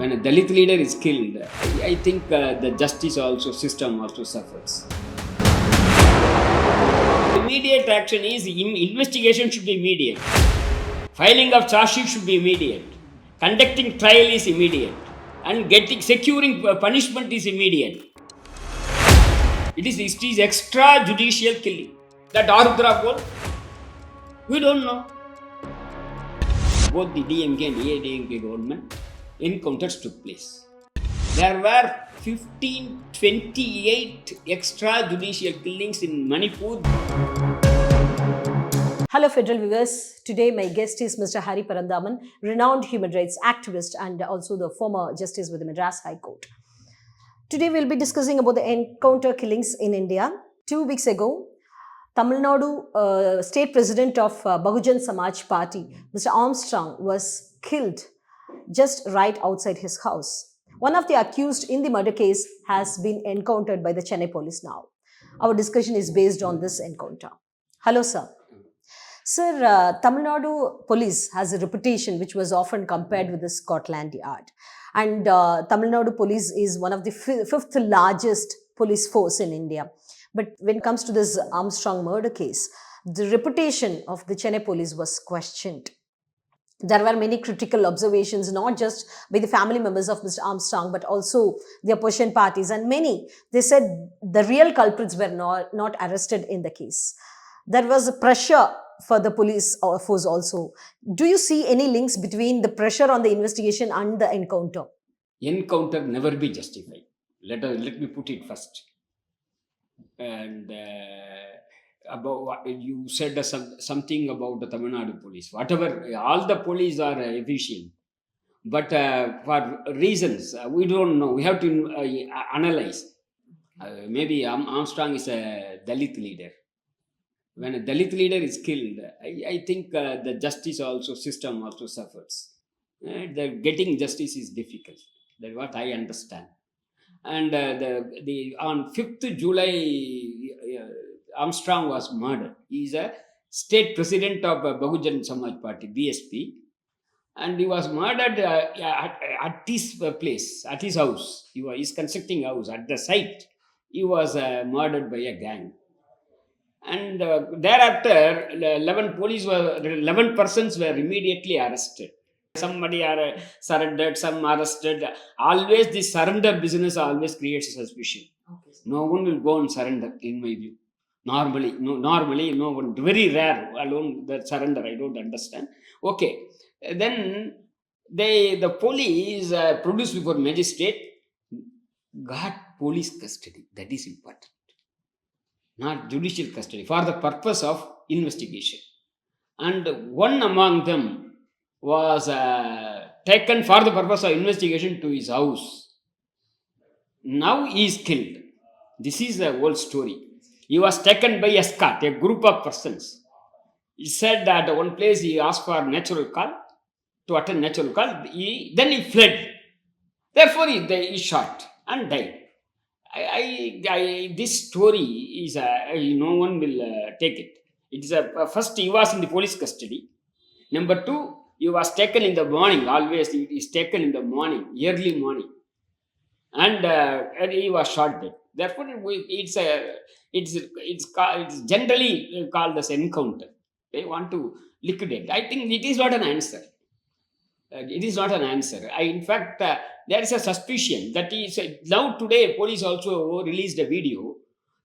when a Dalit leader is killed, I think the justice also system also suffers. Immediate action is investigation should be immediate. Filing of charge sheet should be immediate. Conducting trial is immediate, and securing punishment is immediate. It is extrajudicial killing. That Arudra goal, we don't know. Both the DMK and ADMK government encounters took place. There were 1528 extrajudicial killings in Manipur. Hello Federal viewers, today my guest is Mr. Hariparanthaman, renowned human rights activist and also the former Justice with the Madras High Court. Today we'll be discussing about the encounter killings in India. 2 weeks ago, Tamil Nadu State President of Bahujan Samaj Party, Mr. Armstrong, was killed just right outside his house. One of the accused in the murder case has been encountered by the Chennai police now. Our discussion is based on this encounter. Hello, sir. Sir, Tamil Nadu police has a reputation which was often compared with the Scotland Yard. And Tamil Nadu police is one of the fifth largest police force in India. But when it comes to this Armstrong murder case, the reputation of the Chennai police was questioned. There were many critical observations, not just by the family members of Mr. Armstrong, but also the opposition parties. And many, they said the real culprits were not arrested in the case. There was a pressure for the police force also. Do you see any links between the pressure on the investigation and the encounter? Encounter never be justified. Let me put it first. And about what you said something about the Tamil Nadu police. Whatever, all the police are efficient. But for reasons, we don't know. We have to analyze. Maybe Armstrong is a Dalit leader. When a Dalit leader is killed, I think the justice also system also suffers. The getting justice is difficult. That's what I understand. And on 5th July, Armstrong was murdered. He is a state president of Bahujan Samaj Party, BSP. And he was murdered at his place, at his house. He is constructing a house. At the site, he was murdered by a gang. And thereafter, 11 persons were immediately arrested. Somebody are surrendered, some arrested. Always this surrender business always creates suspicion. Okay. No one will go and surrender, in my view. Normally, no one. Very rare alone that surrender. I don't understand. Okay, then the police produced before magistrate got police custody. That is important. Not judicial custody, for the purpose of investigation. And one among them was taken for the purpose of investigation to his house. Now he is killed. This is the whole story. He was taken by escort, a group of persons. He said that at one place he asked for natural call, to attend natural call. Then he fled. Therefore he shot and died. This story is no one will take it. It is first he was in the police custody. Number 2, he was taken in the morning. Always he is taken in the morning, early morning, and he was shot dead. Therefore, it's generally called as encounter. They want to liquidate. I think it is not an answer. It is not an answer. In fact, there is a suspicion that now today police also released a video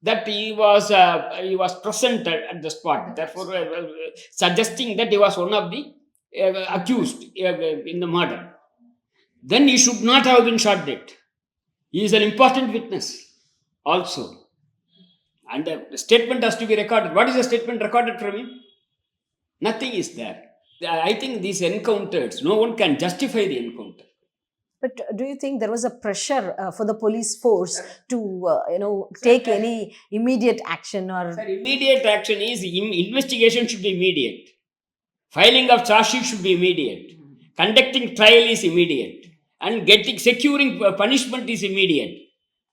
that he was present at the spot. Therefore, suggesting that he was one of the accused in the murder. Then he should not have been shot dead. He is an important witness also. And the statement has to be recorded. What is the statement recorded from him? Nothing is there. I think these encounters, no one can justify the encounter. But do you think there was a pressure for the police force to, take any immediate action? Or Sir, immediate action is investigation should be immediate. Filing of charge sheet should be immediate. Conducting trial is immediate. And securing punishment is immediate.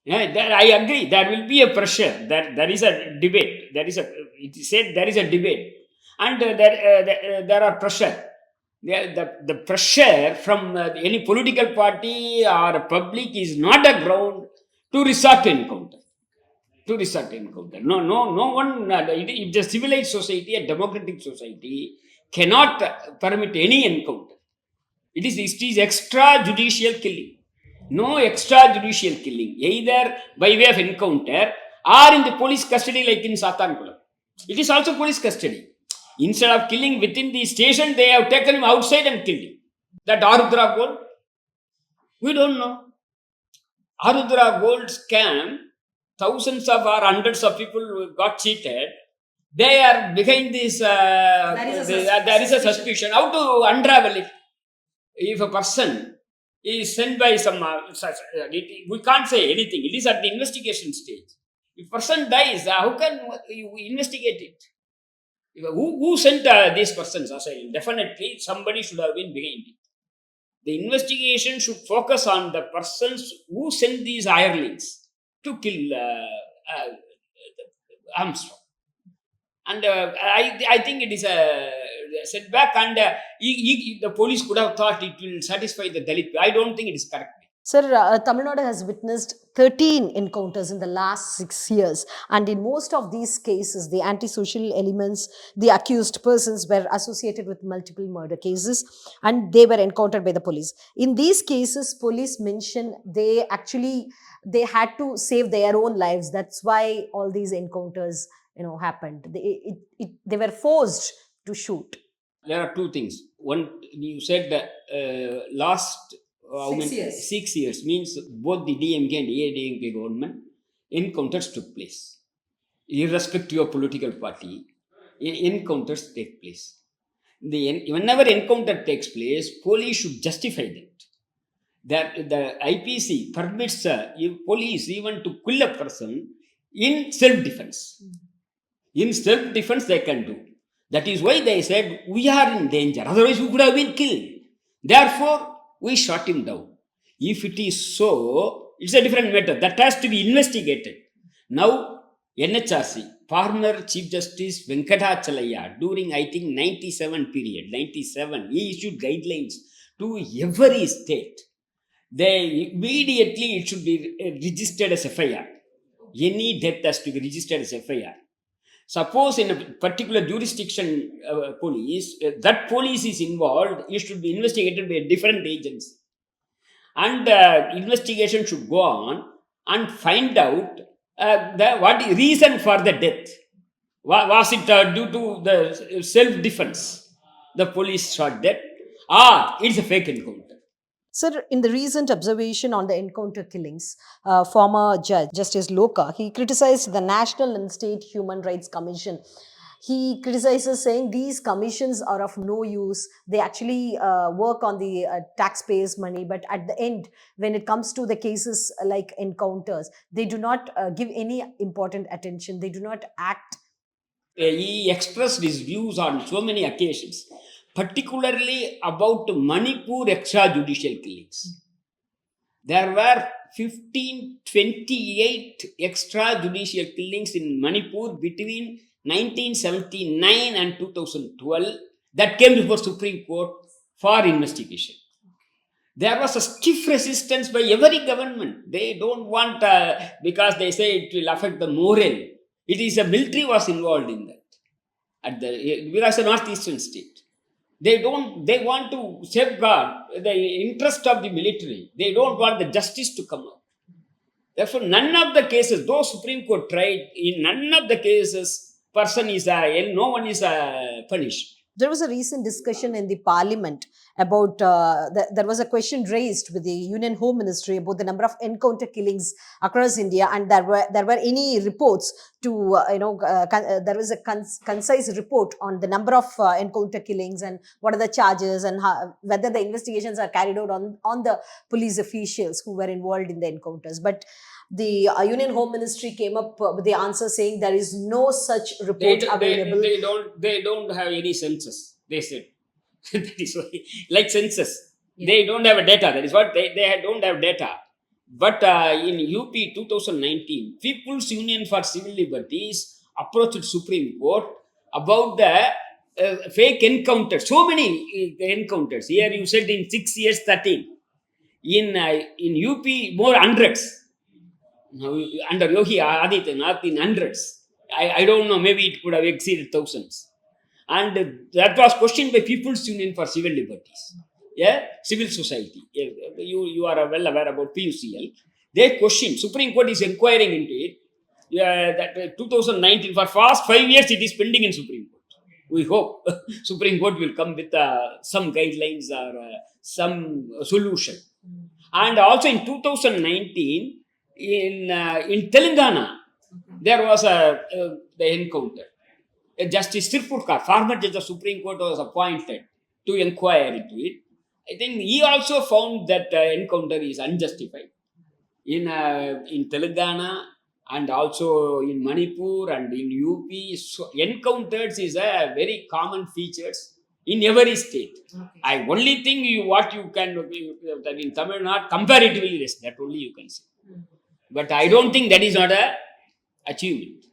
I agree. There will be a pressure. There is a debate. It is said there is a debate. And there are pressure. The pressure from any political party or public is not a ground to resort to encounter. No one, if the civilized society, a democratic society, cannot permit any encounter. It is extrajudicial killing. No extrajudicial killing, either by way of encounter or in the police custody, like in Satankulam. It is also police custody. Instead of killing within the station, they have taken him outside and killed him. That Arudra gold, we don't know. Arudra gold scam, thousands of or hundreds of people got cheated. They are behind this. There is a suspicion. How to unravel it? If a person is sent by some, we can't say anything. It is at the investigation stage. If person dies, how can you investigate it? Who sent these persons asylum? Definitely somebody should have been behind it. The investigation should focus on the persons who sent these hirelings to kill Armstrong. And I think it is a setback, and the police could have thought it will satisfy the Dalit. I don't think it is correct. Sir, Tamil Nadu has witnessed 13 encounters in the last 6 years, and in most of these cases, the antisocial elements, the accused persons were associated with multiple murder cases, and they were encountered by the police. In these cases, police mention they had to save their own lives. That's why all these encounters, happened. They were forced to shoot. There are two things. One, you said that last 6 years means both the DMK and ADMK government encounters took place. Irrespective of political party, encounters take place. Whenever encounter takes place, police should justify that. The IPC permits police even to kill a person in self-defense. In self-defense, they can do. That is why they said, we are in danger. Otherwise, we could have been killed. Therefore, we shot him down. If it is so, it's a different matter. That has to be investigated. Now, NHRC, former Chief Justice Venkatachalaya, during I think 97 period, 97, he issued guidelines to every state. They immediately, it should be registered as FIR. Any death has to be registered as FIR. Suppose in a particular jurisdiction police, that police is involved, it should be investigated by a different agency. And investigation should go on and find out what is reason for the death. Was it due to the self-defense? The police shot dead, or it's a fake encounter. Sir, in the recent observation on the encounter killings, former judge, Justice Loka, he criticized the National and State Human Rights Commission. He criticizes saying these commissions are of no use. They actually work on the taxpayers' money, but at the end, when it comes to the cases like encounters, they do not give any important attention. They do not act. He expressed his views on so many occasions, particularly about Manipur extrajudicial killings. There were 1528 extrajudicial killings in Manipur between 1979 and 2012 that came before Supreme Court for investigation. There was a stiff resistance by every government. They don't want, because they say it will affect the morale. It is a military was involved in that. Because the northeastern state. They want to safeguard the interest of the military. They don't want the justice to come out. Therefore, none of the cases, though Supreme Court tried, in none of the cases, no one is punished. There was a recent discussion in the parliament about, there was a question raised with the Union Home Ministry about the number of encounter killings across India, and there were any reports to, there was a concise report on the number of encounter killings and what are the charges and whether the investigations are carried out on the police officials who were involved in the encounters. But the Union Home Ministry came up with the answer saying there is no such report available. They don't have any census, they said. That is why, like census, they don't have data. That is what they don't have data. But in UP 2019, People's Union for Civil Liberties approached Supreme Court about the fake encounters, so many encounters. Here you said in 6 years 13. In UP more hundreds. Now, under Yogi Adityanath in hundreds. I don't know, maybe it could have exceeded thousands. And that was questioned by People's Union for Civil Liberties. Yeah, civil society. You are well aware about PUCL. They questioned. Supreme Court is inquiring into it. That 2019, for past 5 years, it is pending in Supreme Court. We hope Supreme Court will come with some guidelines or some solution. And also in 2019, in Telangana, there was the encounter. Justice Tirupurkar, former judge of Supreme Court, was appointed to inquire into it. I think he also found that encounter is unjustified. In Telangana and also in Manipur and in UP, so encounters is a very common features in every state. Okay. I only think what you can, that in Tamil Nadu, comparatively less, that only you can say. But I don't think that is not a achievement.